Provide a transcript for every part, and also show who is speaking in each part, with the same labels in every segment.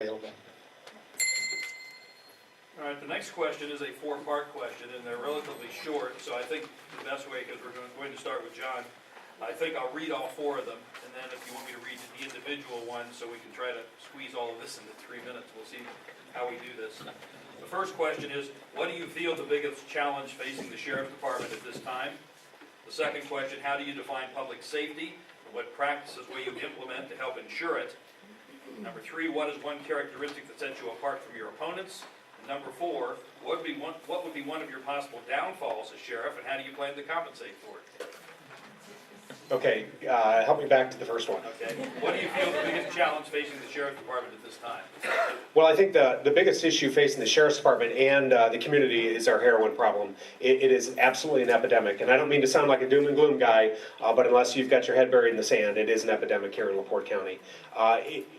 Speaker 1: available.
Speaker 2: All right, the next question is a four-part question, and they're relatively short, so I think the best way, because we're going to start with John, I think I'll read all four of them, and then if you want me to read the individual ones so we can try to squeeze all of this into 3 minutes, we'll see how we do this. The first question is, what do you feel the biggest challenge facing the Sheriff's Department at this time? The second question, how do you define public safety? And what practices will you implement to help ensure it? Number three, what is one characteristic that sets you apart from your opponents? And number four, what would be one of your possible downfalls as sheriff, and how do you plan to compensate for it?
Speaker 1: Okay, help me back to the first one.
Speaker 2: Okay. What do you feel the biggest challenge facing the Sheriff's Department at this time?
Speaker 1: Well, I think the biggest issue facing the Sheriff's Department and the community is our heroin problem. It is absolutely an epidemic, and I don't mean to sound like a doom and gloom guy, but unless you've got your head buried in the sand, it is an epidemic here in LaPorte County.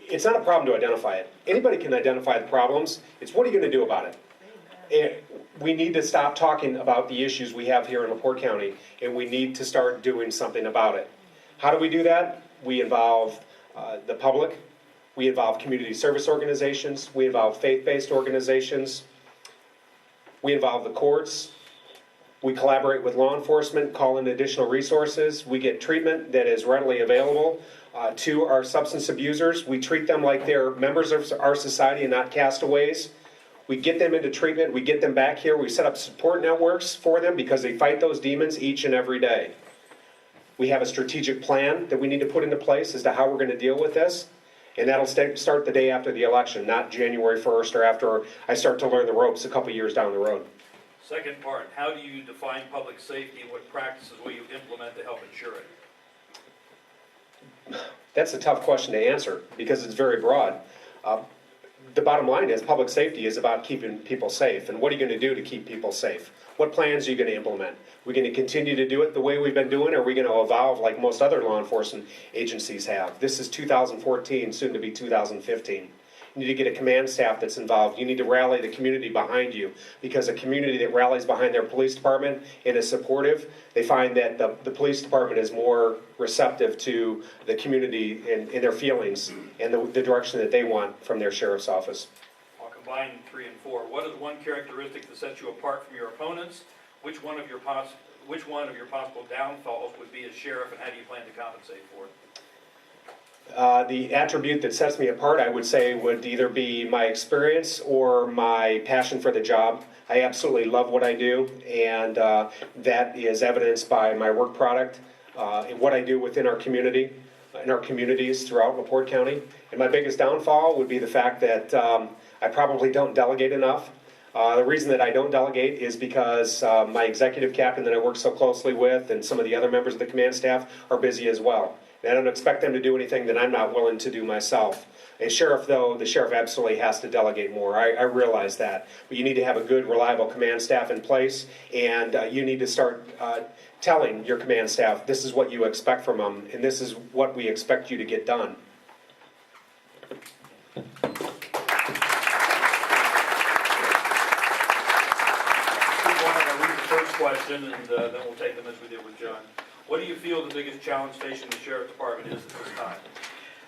Speaker 1: It's not a problem to identify it. Anybody can identify the problems. It's what are you going to do about it? We need to stop talking about the issues we have here in LaPorte County, and we need to start doing something about it. How do we do that? We involve the public, we involve community service organizations, we involve faith-based organizations, we involve the courts, we collaborate with law enforcement, call in additional resources, we get treatment that is readily available to our substance abusers. We treat them like they're members of our society and not castaways. We get them into treatment, we get them back here, we set up support networks for them because they fight those demons each and every day. We have a strategic plan that we need to put into place as to how we're going to deal with this, and that'll start the day after the election, not January 1st or after I start to learn the ropes a couple years down the road.
Speaker 2: Second part, how do you define public safety, and what practices will you implement to help ensure it?
Speaker 1: That's a tough question to answer because it's very broad. The bottom line is public safety is about keeping people safe. And what are you going to do to keep people safe? What plans are you going to implement? We're going to continue to do it the way we've been doing, or are we going to evolve like most other law enforcement agencies have? This is 2014, soon to be 2015. You need to get a command staff that's involved. You need to rally the community behind you, because a community that rallies behind their police department and is supportive, they find that the police department is more receptive to the community and their feelings and the direction that they want from their sheriff's office.
Speaker 2: I'll combine 3 and 4. What is one characteristic that sets you apart from your opponents? Which one of your possible downfalls would be as sheriff, and how do you plan to compensate for it?
Speaker 1: The attribute that sets me apart, I would say, would either be my experience or my passion for the job. I absolutely love what I do, and that is evidenced by my work product and what I do within our community, in our communities throughout LaPorte County. And my biggest downfall would be the fact that I probably don't delegate enough. The reason that I don't delegate is because my executive captain that I work so closely with and some of the other members of the command staff are busy as well. And I don't expect them to do anything that I'm not willing to do myself. A sheriff, though, the sheriff absolutely has to delegate more. I realize that. But you need to have a good, reliable command staff in place, and you need to start telling your command staff, this is what you expect from them, and this is what we expect you to get done.
Speaker 2: First question, and then we'll take them as we did with John. What do you feel the biggest challenge facing the Sheriff's Department is at this time?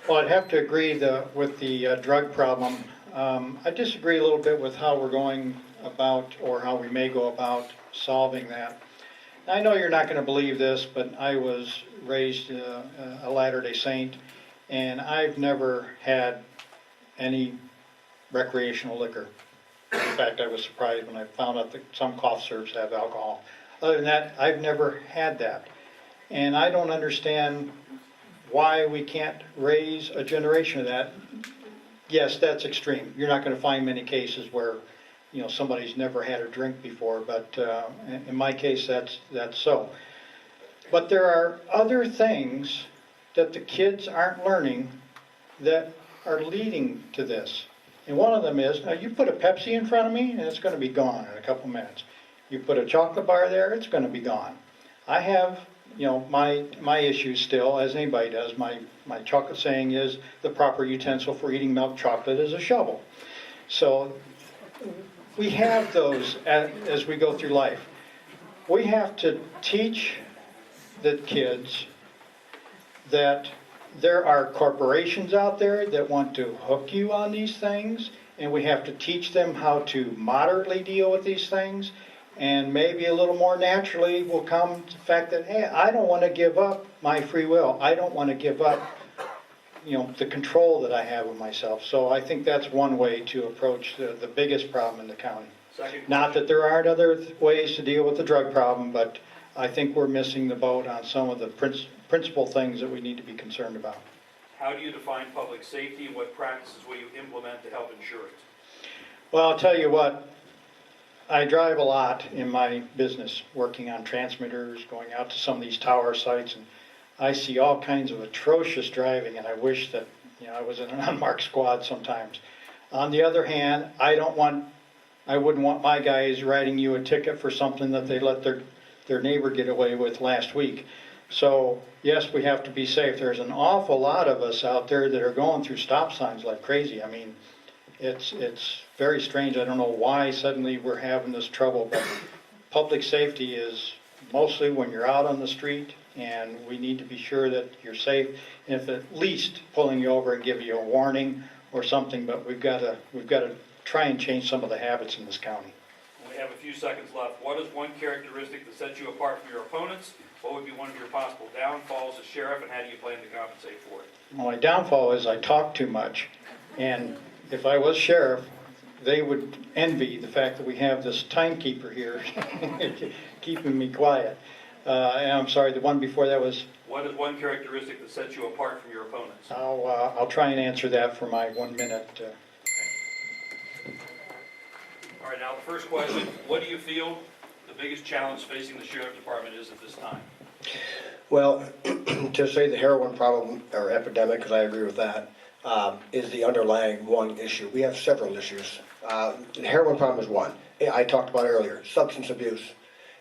Speaker 3: Well, I'd have to agree with the drug problem. I disagree a little bit with how we're going about, or how we may go about solving that. I know you're not going to believe this, but I was raised a Latter-day Saint, and I've never had any recreational liquor. In fact, I was surprised when I found out that some cough syrups have alcohol. Other than that, I've never had that. And I don't understand why we can't raise a generation of that. Yes, that's extreme. You're not going to find many cases where, somebody's never had a drink before, but in my case, that's so. But there are other things that the kids aren't learning that are leading to this. And one of them is, now you put a Pepsi in front of me and it's going to be gone in a couple minutes. You put a chocolate bar there, it's going to be gone. I have, my issues still, as anybody does. My chocolate saying is the proper utensil for eating milk chocolate is a shovel. So we have those as we go through life. We have to teach the kids that there are corporations out there that want to hook you on these things, and we have to teach them how to moderately deal with these things, and maybe a little more naturally will come the fact that, hey, I don't want to give up my free will. I don't want to give up, the control that I have of myself. So I think that's one way to approach the biggest problem in the county.
Speaker 2: Second
Speaker 3: Not that there aren't other ways to deal with the drug problem, but I think we're missing the boat on some of the principal things that we need to be concerned about.
Speaker 2: How do you define public safety, and what practices will you implement to help ensure it?
Speaker 3: Well, I'll tell you what, I drive a lot in my business, working on transmitters, going out to some of these tower sites, and I see all kinds of atrocious driving, and I wish that, I was in an unmarked squad sometimes. On the other hand, I wouldn't want my guys writing you a ticket for something that they let their neighbor get away with last week. So, yes, we have to be safe. There's an awful lot of us out there that are going through stop signs like crazy. I mean, it's very strange. I don't know why suddenly we're having this trouble, but public safety is mostly when you're out on the street, and we need to be sure that you're safe, and if at least pulling you over and giving you a warning or something, but we've got to try and change some of the habits in this county.
Speaker 2: We have a few seconds left. What is one characteristic that sets you apart from your opponents? What would be one of your possible downfalls as sheriff, and how do you plan to compensate for it?
Speaker 3: Well, my downfall is I talk too much, and if I was sheriff, they would envy the fact that we have this timekeeper here keeping me quiet. And I'm sorry, the one before that was?
Speaker 2: What is one characteristic that sets you apart from your opponents?
Speaker 3: I'll try and answer that for my 1 minute.
Speaker 2: All right, now the first question, what do you feel the biggest challenge facing the sheriff department is at this time?
Speaker 4: Well, to say the heroin problem or epidemic, because I agree with that, is the underlying one issue. We have several issues. The heroin problem is one. I talked about it earlier. Substance abuse.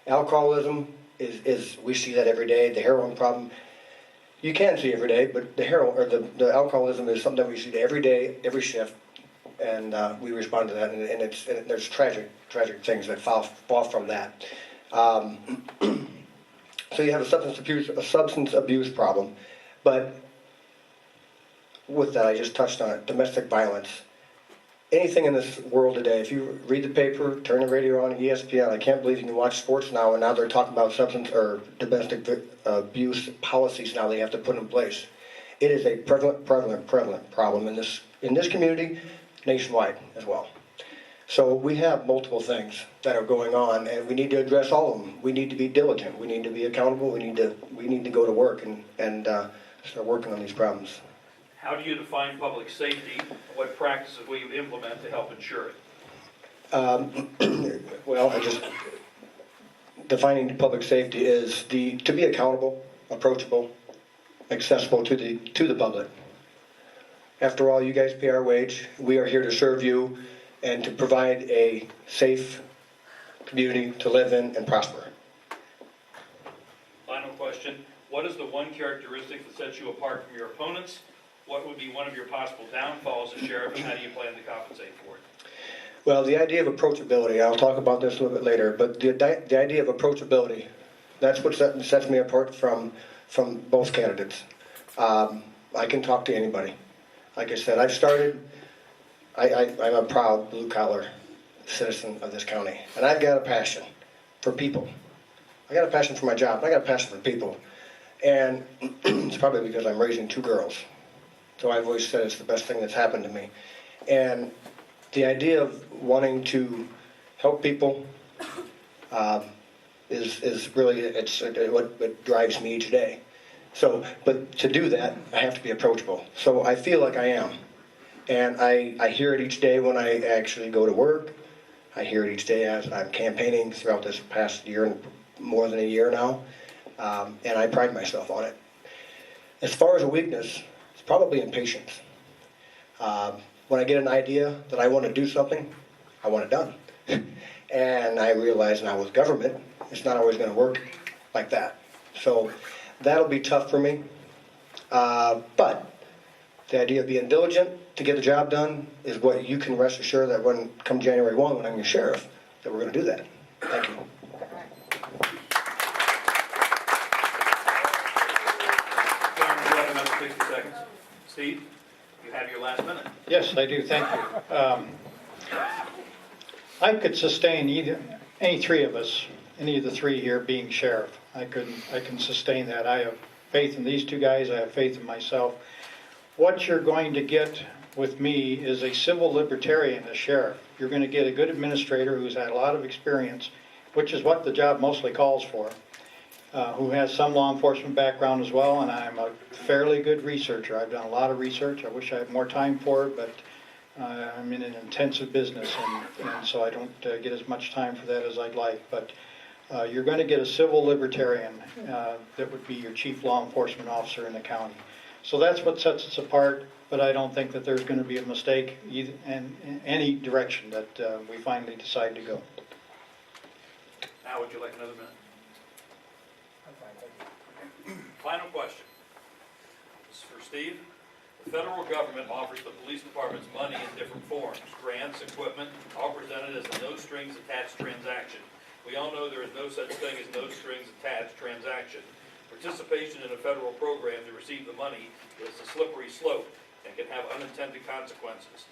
Speaker 4: Alcoholism is we see that every day. The heroin problem, you can see every day, but the heroin or the alcoholism is something that we see every day, every shift, and we respond to that. And there's tragic things that fall from that. So you have a substance abuse problem, but with that, I just touched on it, domestic violence. Anything in this world today, if you read the paper, turn the radio on, ESPN, I can't believe you can watch sports now, and now they're talking about substance or domestic abuse policies now they have to put in place. It is a prevalent problem in this community, nationwide as well. So we have multiple things that are going on, and we need to address all of them. We need to be diligent. We need to be accountable. We need to go to work and start working on these problems.
Speaker 2: How do you define public safety? What practices will you implement to help ensure it?
Speaker 4: Well, defining public safety is to be accountable, approachable, accessible to the public. After all, you guys pay our wage. We are here to serve you and to provide a safe community to live in and prosper.
Speaker 2: Final question. What is the one characteristic that sets you apart from your opponents? What would be one of your possible downfalls as sheriff, and how do you plan to compensate for it?
Speaker 4: Well, the idea of approachability, I'll talk about this a little bit later, but the idea of approachability, that's what sets me apart from both candidates. I can talk to anybody. Like I said, I'm a proud blue-collar citizen of this county, and I've got a passion for people. I got a passion for my job, and I got a passion for people. And it's probably because I'm raising 2 girls. So I've always said it's the best thing that's happened to me. And the idea of wanting to help people is really what drives me each day. So, but to do that, I have to be approachable. So I feel like I am. And I hear it each day when I actually go to work. I hear it each day as I'm campaigning throughout this past year, more than a year now. And I pride myself on it. As far as a weakness, it's probably impatience. When I get an idea that I want to do something, I want it done. And I realize now with government, it's not always going to work like that. So that'll be tough for me. But the idea of being diligent to get the job done is what you can rest assured that come January 1, when I'm your sheriff, that we're going to do that. Thank you.
Speaker 2: Cameron, you have another 60 seconds. Steve, you have your last minute.
Speaker 3: Yes, I do, thank you. I could sustain any three of us, any of the three here being sheriff. I can sustain that. I have faith in these two guys, I have faith in myself. What you're going to get with me is a civil libertarian as sheriff. You're going to get a good administrator who's had a lot of experience, which is what the job mostly calls for, who has some law enforcement background as well, and I'm a fairly good researcher. I've done a lot of research. I wish I had more time for it, but I'm in an intensive business, and so I don't get as much time for that as I'd like. But you're going to get a civil libertarian that would be your chief law enforcement officer in the county. So that's what sets us apart, but I don't think that there's going to be a mistake in any direction that we finally decide to go.
Speaker 2: Now, would you like another minute? Final question. This is for Steve. The federal government offers the police departments money in different forms, grants, equipment, all presented as a no-strings-attached transaction. We all know there is no such thing as no-strings-attached transaction. Participation in a federal program to receive the money is a slippery slope and can have unintended consequences.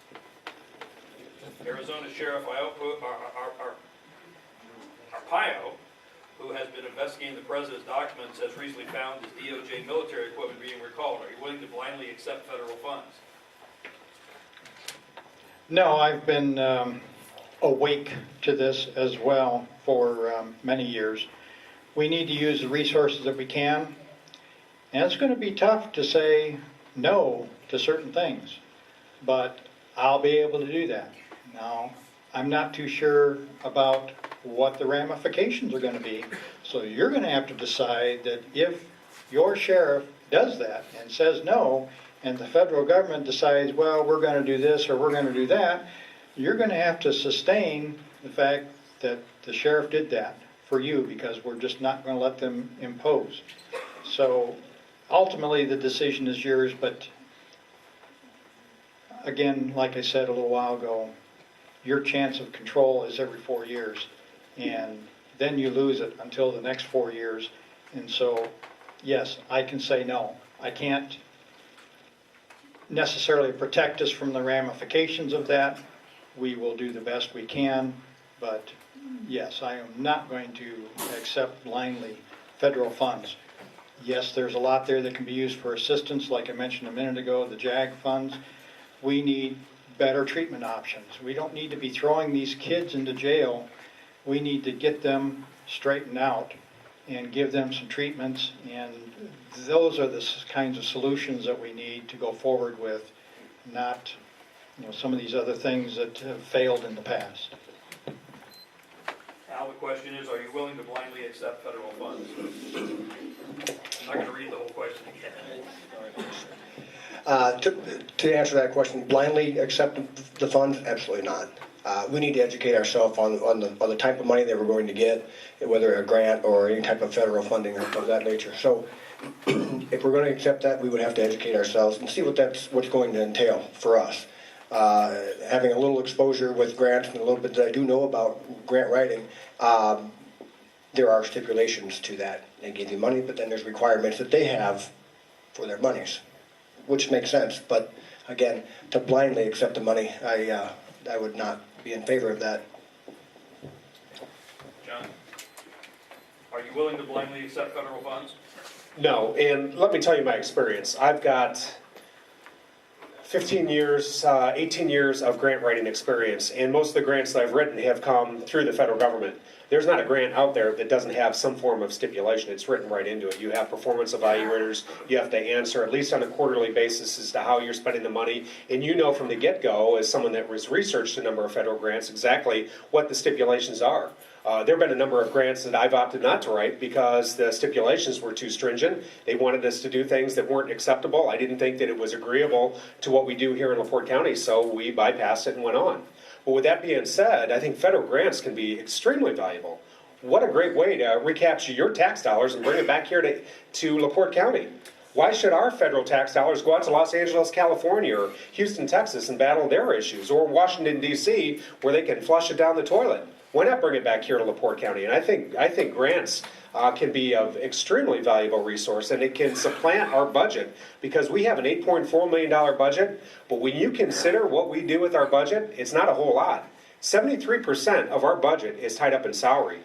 Speaker 2: Arizona Sheriff Arpaio, who has been investigating the president's documents, has recently found his DOJ military equipment being recalled. Are you willing to blindly accept federal funds?
Speaker 3: No, I've been awake to this as well for many years. We need to use the resources that we can, and it's going to be tough to say no to certain things, but I'll be able to do that. Now, I'm not too sure about what the ramifications are going to be, so you're going to have to decide that if your sheriff does that and says no, and the federal government decides, well, we're going to do this or we're going to do that, you're going to have to sustain the fact that the sheriff did that for you, because we're just not going to let them impose. So ultimately the decision is yours, but again, like I said a little while ago, your chance of control is every 4 years, and then you lose it until the next 4 years. And so, yes, I can say no. I can't necessarily protect us from the ramifications of that. We will do the best we can, but yes, I am not going to accept blindly federal funds. Yes, there's a lot there that can be used for assistance, like I mentioned a minute ago, the JAG funds. We need better treatment options. We don't need to be throwing these kids into jail. We need to get them straightened out and give them some treatments, and those are the kinds of solutions that we need to go forward with, not some of these other things that have failed in the past.
Speaker 2: Now the question is, are you willing to blindly accept federal funds? I'm not going to read the whole question again.
Speaker 4: To answer that question, blindly accept the funds? Absolutely not. We need to educate ourselves on the type of money that we're going to get, whether a grant or any type of federal funding of that nature. So if we're going to accept that, we would have to educate ourselves and see what's going to entail for us. Having a little exposure with grants and a little bit that I do know about grant writing, there are stipulations to that. They give you money, but then there's requirements that they have for their monies, which makes sense. But again, to blindly accept the money, I would not be in favor of that.
Speaker 2: John, are you willing to blindly accept federal funds?
Speaker 1: No, and let me tell you my experience. I've got 15 years, 18 years of grant writing experience, and most of the grants that I've written have come through the federal government. There's not a grant out there that doesn't have some form of stipulation. It's written right into it. You have performance evaluators. You have to answer at least on a quarterly basis as to how you're spending the money. And you know from the get-go, as someone that was researched a number of federal grants, exactly what the stipulations are. There have been a number of grants that I've opted not to write because the stipulations were too stringent. They wanted us to do things that weren't acceptable. I didn't think that it was agreeable to what we do here in LaPorte County, so we bypassed it and went on. But with that being said, I think federal grants can be extremely valuable. What a great way to recapture your tax dollars and bring it back here to LaPorte County. Why should our federal tax dollars go out to Los Angeles, California, or Houston, Texas, and battle their issues, or Washington, D.C., where they can flush it down the toilet? Why not bring it back here to LaPorte County? And I think grants can be of extremely valuable resource, and it can supplant our budget, because we have an $8.4 million budget, but when you consider what we do with our budget, it's not a whole lot. 73% of our budget is tied up in salary.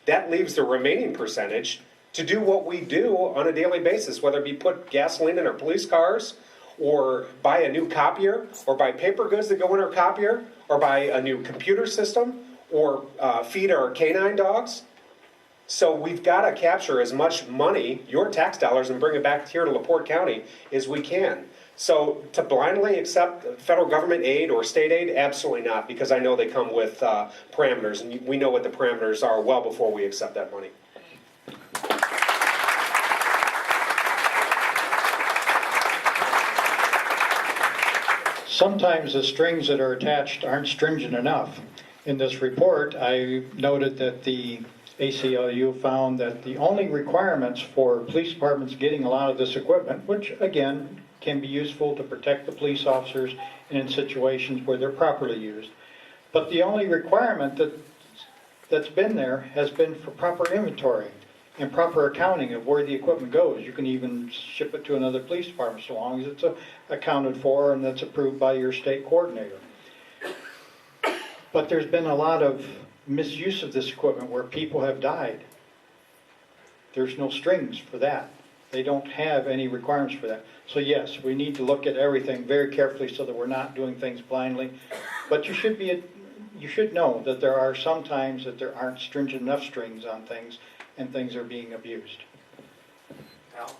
Speaker 1: That leaves the remaining percentage to do what we do on a daily basis, whether it be put gasoline in our police cars, or buy a new copier, or buy paper goods that go in our copier, or buy a new computer system, or feed our canine dogs. So we've got to capture as much money, your tax dollars, and bring it back here to LaPorte County as we can. So to blindly accept federal government aid or state aid, absolutely not, because I know they come with parameters, and we know what the parameters are well before we accept that money.
Speaker 3: Sometimes the strings that are attached aren't stringent enough. In this report, I noted that the ACLU found that the only requirements for police departments getting a lot of this equipment, which again can be useful to protect the police officers in situations where they're properly used, but the only requirement that's been there has been for proper inventory and proper accounting of where the equipment goes. You can even ship it to another police department so long as it's accounted for and that's approved by your state coordinator. But there's been a lot of misuse of this equipment where people have died. There's no strings for that. They don't have any requirements for that. So yes, we need to look at everything very carefully so that we're not doing things blindly. But you should know that there are some times that there aren't stringent enough strings on things and things are being abused.
Speaker 2: Al?